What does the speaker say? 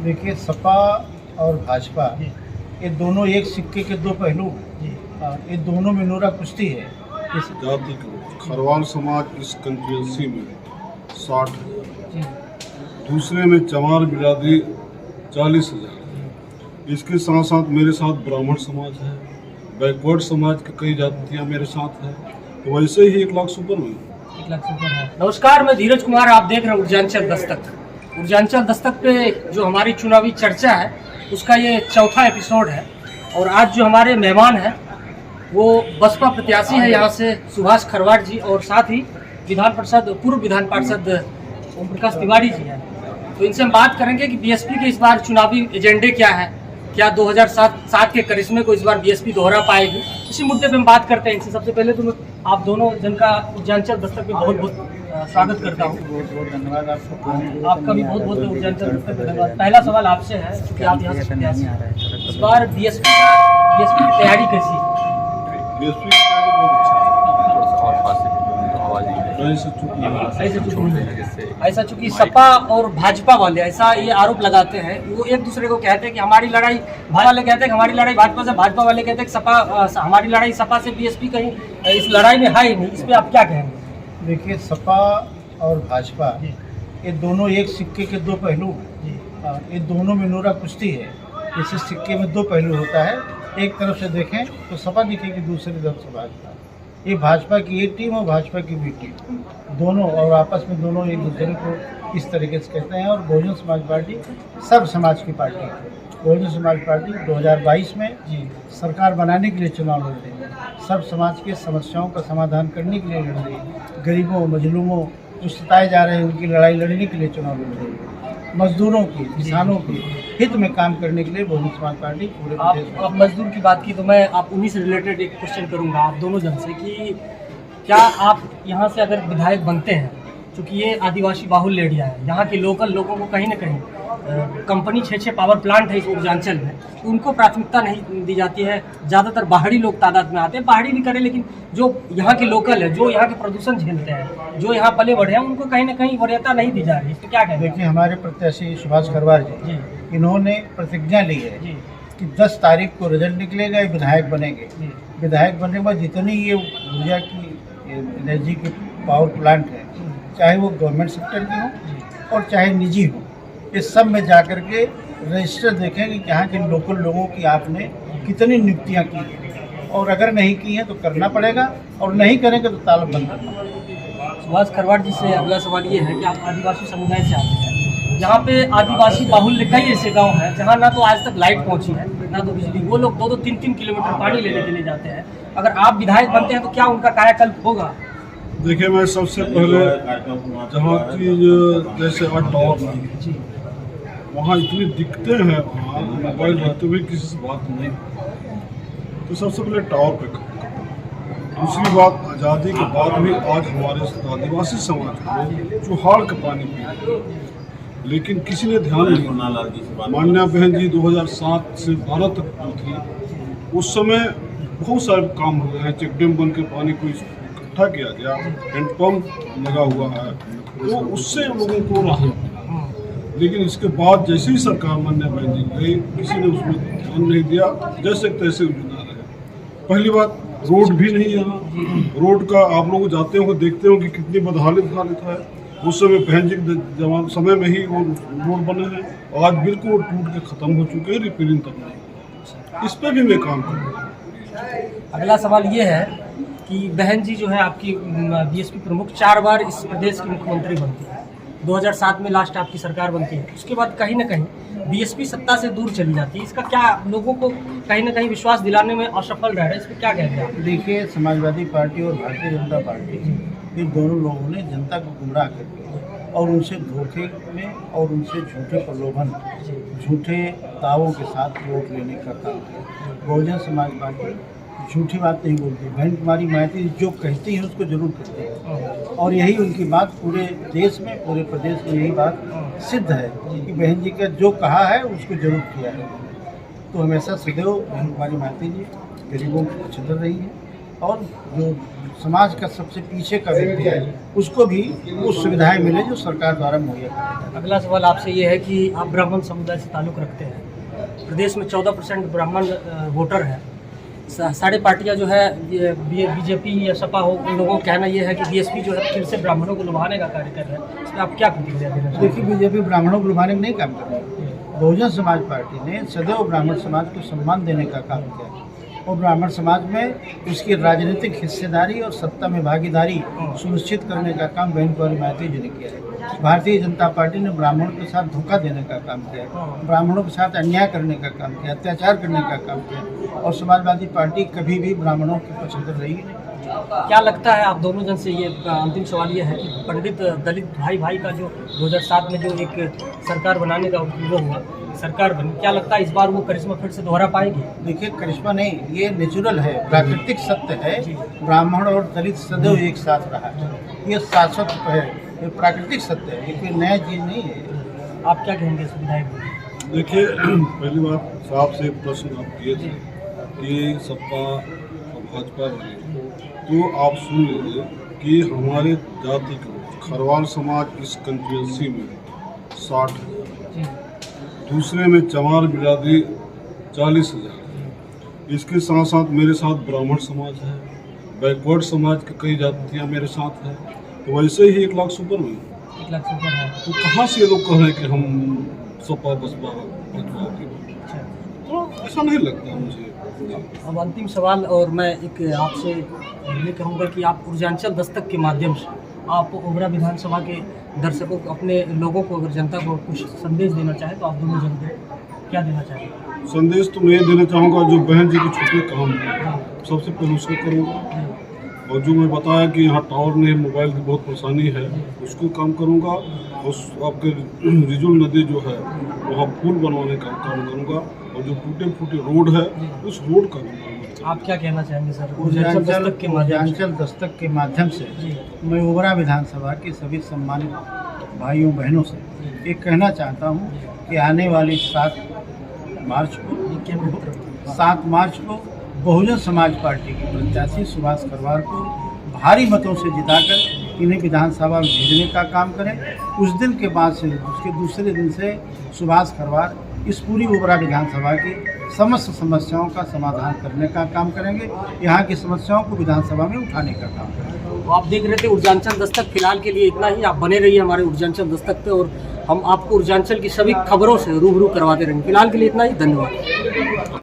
देखिए, सपा और भाजपा ये दोनों एक सिक्के के दो पहलू हैं। ये दोनों में नूरा कुश्ती है। जाति खरवाल समाज इस कंस्टिट्यूंसी में 60 है, दूसरे में चमार बिरादरी 40,000। इसके साथ साथ मेरे साथ ब्राह्मण समाज है, बैकवर्ड समाज की कई जातियाँ मेरे साथ है, तो वैसे ही 1 लाख सुपर में 1 लाख सुपर है। नमस्कार, मैं धीरज कुमार, आप देख रहे हैं ऊर्जांचल दस्तक। ऊर्जांचल दस्तक पे जो हमारी चुनावी चर्चा है उसका ये चौथा एपिसोड है और आज जो हमारे मेहमान हैं वो बसपा प्रत्याशी है यहाँ से सुभाष खरवाड़ जी और साथ ही पूर्व विधान पार्षद ओम प्रकाश तिवारी जी हैं। तो इनसे हम बात करेंगे कि बीएसपी के इस बार चुनावी एजेंडे क्या है, क्या 2007 के करिश्मे को इस बार बीएसपी दोहरा पाएगी, इसी मुद्दे पे हम बात करते हैं इनसे। सबसे पहले तो मैं आप दोनों जन का ऊर्जांचल दस्तक में बहुत बहुत स्वागत करता हूँ। बहुत बहुत धन्यवाद आपको। आपका भी बहुत बहुत ऊर्जांचल दस्तक में धन्यवाद। पहला सवाल आपसे है कि आप यहाँ से प्रत्याशी हैं, इस बार बीएसपी की तैयारी कैसी है? बीएसपी ऐसा चूंकि सपा और भाजपा वाले ऐसा ये आरोप लगाते हैं, वो एक दूसरे को कहते हैं कि हमारी लड़ाई, भाजपा वाले कहते हैं कि हमारी लड़ाई भाजपा से, भाजपा वाले कहते हैं कि सपा हमारी लड़ाई सपा से, बीएसपी कहीं इस लड़ाई में है ही नहीं। इस पे आप क्या कहेंगे? देखिए, सपा और भाजपा ये दोनों एक सिक्के के दो पहलू हैं। ये दोनों में नूरा कुश्ती है। जैसे सिक्के में दो पहलू होता है, एक तरफ से देखें तो सपा दिखेगी, दूसरी तरफ से भाजपा। ये भाजपा की एक टीम और भाजपा की भी टीम, दोनों, और आपस में दोनों एक दूसरे को इस तरीके से कहते हैं। और बहुजन समाज पार्टी सब समाज की पार्टी है। बहुजन समाज पार्टी 2022 में सरकार बनाने के लिए चुनाव लड़ रही है, सब समाज के समस्याओं का समाधान करने के लिए लड़ रही है, गरीबों मजलूमों जो सताए जा रहे हैं उनकी लड़ाई लड़ने के लिए चुनाव लड़ रही है, मजदूरों की, किसानों के हित में काम करने के लिए बहुजन समाज पार्टी पूरे प्रदेश में। आप मजदूर की बात की तो मैं आप उन्हीं से रिलेटेड एक क्वेश्चन करूंगा आप दोनों जन से कि क्या आप यहाँ से अगर विधायक बनते हैं, क्योंकि ये आदिवासी बाहुल्य एरिया है, यहाँ के लोकल लोगों को कहीं ना कहीं कंपनी 6 पावर प्लांट है इस ऊर्जांचल में, तो उनको प्राथमिकता नहीं दी जाती है। ज़्यादातर बाहरी लोग तादाद में आते हैं, बाहरी भी करें, लेकिन जो यहाँ के लोकल है, जो यहाँ के प्रदूषण झेलते हैं, जो यहाँ पले बढ़े हैं, उनको कहीं ना कहीं वरीयता नहीं दी जा रही। इस पर क्या कहें? देखिए, हमारे प्रत्याशी सुभाष खरवाड़ जी, इन्होंने प्रतिज्ञा ली है कि 10 तारीख को रिजल्ट निकलेगा, विधायक बनेंगे। विधायक बनने के बाद जितनी ये ऊर्जा की एनर्जी के पावर प्लांट है, चाहे वो गवर्नमेंट सेक्टर की हो और चाहे निजी हो, इस सब में जा कर के रजिस्टर देखेंगे कि यहाँ के लोकल लोगों की आपने कितनी नियुक्तियाँ की हैं, और अगर नहीं की हैं तो करना पड़ेगा, और नहीं करेंगे तो ताला बंद करना पड़ेगा। सुभाष खरवाड़ जी से अगला सवाल ये है कि आप आदिवासी समुदाय से आते हैं, जहाँ पे आदिवासी बाहुल्य कई ऐसे गाँव हैं जहाँ ना तो आज तक लाइट पहुँची है, ना तो बिजली। वो लोग 2-3 किलोमीटर पानी लेने के लिए जाते हैं। अगर आप विधायक बनते हैं तो क्या उनका कायाकल्प होगा? देखिए, मैं सबसे पहले जहाँ की जैसे टॉप वहाँ इतनी दिक्कतें हैं, वहाँ मोबाइल रहते हुए किसी से बात नहीं, तो सबसे पहले टावर पे करो। दूसरी बात, आज़ादी के बाद भी आज हमारे आदिवासी समाज को चुहाड़ का पानी पी, लेकिन किसी ने ध्यान नहीं। मान्या बहन जी 2007 से 12 तक थी, उस समय बहुत सारे काम हुए हैं। चेक डैम बन के पानी को इकट्ठा किया गया, हैंडपम्प लगा हुआ है, तो उससे लोगों को राहत। लेकिन इसके बाद जैसे ही सरकार मान्या बहन जी गई, किसी ने उसमें ध्यान नहीं दिया, जैसे तैसे जुड़ा रहे। पहली बात, रोड भी नहीं यहाँ। रोड का आप लोग जाते हो देखते हो कि कितनी बदहालत है। उस समय बहन जी के समय में ही वो रोड बने हैं, आज बिल्कुल टूट के ख़त्म हो चुके हैं, रिपेयरिंग तक नहीं। इस पर भी मैं काम करूँगा। अगला सवाल ये है कि बहन जी जो है आपकी बीएसपी प्रमुख 4 बार इस प्रदेश की मुख्यमंत्री बनती है, 2007 में लास्ट आपकी सरकार बनती है, उसके बाद कहीं ना कहीं बीएसपी सत्ता से दूर चली जाती है। इसका क्या लोगों को कहीं ना कहीं विश्वास दिलाने में असफल रह रहा है, इस पर क्या कहेंगे आप? देखिए, समाजवादी पार्टी और भारतीय जनता पार्टी, ये दोनों लोगों ने जनता को गुमराह करके और उनसे धोखे में और उनसे झूठे प्रलोभन, झूठे दावों के साथ वोट लेने का काम किया। बहुजन समाज पार्टी झूठी बात नहीं बोलती। बहन कुमारी मायावती जो कहती हैं उसको जरूर करती है, और यही उनकी बात पूरे देश में, पूरे प्रदेश में यही बात सिद्ध है कि बहन जी का जो कहा है उसको जरूर किया है। तो हमेशा सदैव बहन कुमारी मायावती जी गरीबों की पक्षधर रही है, और जो समाज का सबसे पीछे का व्यक्ति है उसको भी वो सुविधाएं मिले जो सरकार द्वारा मुहैया कराई। अगला सवाल आपसे ये है कि आप ब्राह्मण समुदाय से ताल्लुक़ रखते हैं। प्रदेश में 14% ब्राह्मण वोटर है। सारी पार्टियां जो है ये बीजेपी या सपा हो, उन लोगों का कहना ये है कि बीएसपी जो है फिर से ब्राह्मणों को लुभाने का कार्य कर रहा है। इस पर आप क्या प्रतिक्रिया देना चाहते हैं? देखिए, बीजेपी ब्राह्मणों को लुभाने में नहीं काम कर रही है। बहुजन समाज पार्टी ने सदैव ब्राह्मण समाज को सम्मान देने का काम किया है और ब्राह्मण समाज में उसकी राजनीतिक हिस्सेदारी और सत्ता में भागीदारी सुनिश्चित करने का काम बहन कुंवरी मायावती जी ने किया है। भारतीय जनता पार्टी ने ब्राह्मणों के साथ धोखा देने का काम किया है, ब्राह्मणों के साथ अन्याय करने का काम किया, अत्याचार करने का काम किया और समाजवादी पार्टी कभी भी ब्राह्मणों की पसंद रही नहीं। क्या लगता है आप दोनों जन से, ये अंतिम सवाल ये है कि पंडित दलित भाई का जो 2007 में जो एक सरकार बनाने का वो हुआ, सरकार बनी, क्या लगता है इस बार वो करिश्मा फिर से दोहरा पाएगी? देखिए, करिश्मा नहीं, ये नेचुरल है, प्राकृतिक सत्य है। ब्राह्मण और दलित सदैव एक साथ रहा है, ये शाश्वत है, ये प्राकृतिक सत्य है, ये कोई नया चीज़ नहीं है। आप क्या कहेंगे इस विधायक को? देखिए, पहली बात साहब से एक प्रश्न आप किए थे कि सपा और भाजपा वाले, तो आप सुन लीजिए कि हमारे जाति का खरवाल समाज इस कंस्टिट्यूंसी में 60 है, दूसरे में चमार बिरादरी 40,000। इसके साथ साथ मेरे साथ ब्राह्मण समाज है, बैकवर्ड समाज की कई जातियाँ मेरे साथ है, तो वैसे ही 1 लाख सुपर में 1 लाख सुपर है। तो कहाँ से ये लोग कह रहे हैं कि हम सपा बसपा भाजपा के, तो ऐसा नहीं लगता मुझे। अब अंतिम सवाल, और मैं एक आपसे ये कहूँगा कि आप ऊर्जांचल दस्तक के माध्यम से आप ओबरा विधानसभा के दर्शकों को, अपने लोगों को, अगर जनता को कुछ संदेश देना चाहें तो आप दोनों जन क्या देना चाहेंगे? संदेश तो मैं ये देना चाहूँगा, जो बहन जी के छोटे काम है सबसे पहले उसको करूँगा, और जो मैं बताया कि यहाँ टावर नहीं, मोबाइल की बहुत परेशानी है, उसको काम करूँगा। उस आपके रिजुल नदी जो है वहाँ पुल बनवाने का काम करूँगा, और जो टूटे फूटे रोड है उस रोड का काम करूँगा। आप क्या कहना चाहेंगे सर ऊर्जांचल ऊर्जांचल दस्तक के माध्यम से मैं ओबरा विधानसभा के सभी सम्मानित भाइयों बहनों से ये कहना चाहता हूँ कि आने वाली 7 मार्च को बहुजन समाज पार्टी के प्रत्याशी सुभाष खरवार को भारी मतों से जिताकर इन्हें विधानसभा में भेजने का काम करें। उस दिन के बाद से उसके दूसरे दिन से सुभाष खरवार इस पूरी ओबरा विधानसभा की समस्त समस्याओं का समाधान करने का काम करेंगे, यहाँ की समस्याओं को विधानसभा में उठाने का काम करेंगे। तो आप देख रहे थे ऊर्जांचल दस्तक। फिलहाल के लिए इतना ही। आप बने रहिए हमारे ऊर्जांचल दस्तक पे और हम आपको ऊर्जांचल की सभी खबरों से रूबरू करवाते रहेंगे। फिलहाल के लिए इतना ही। धन्यवाद।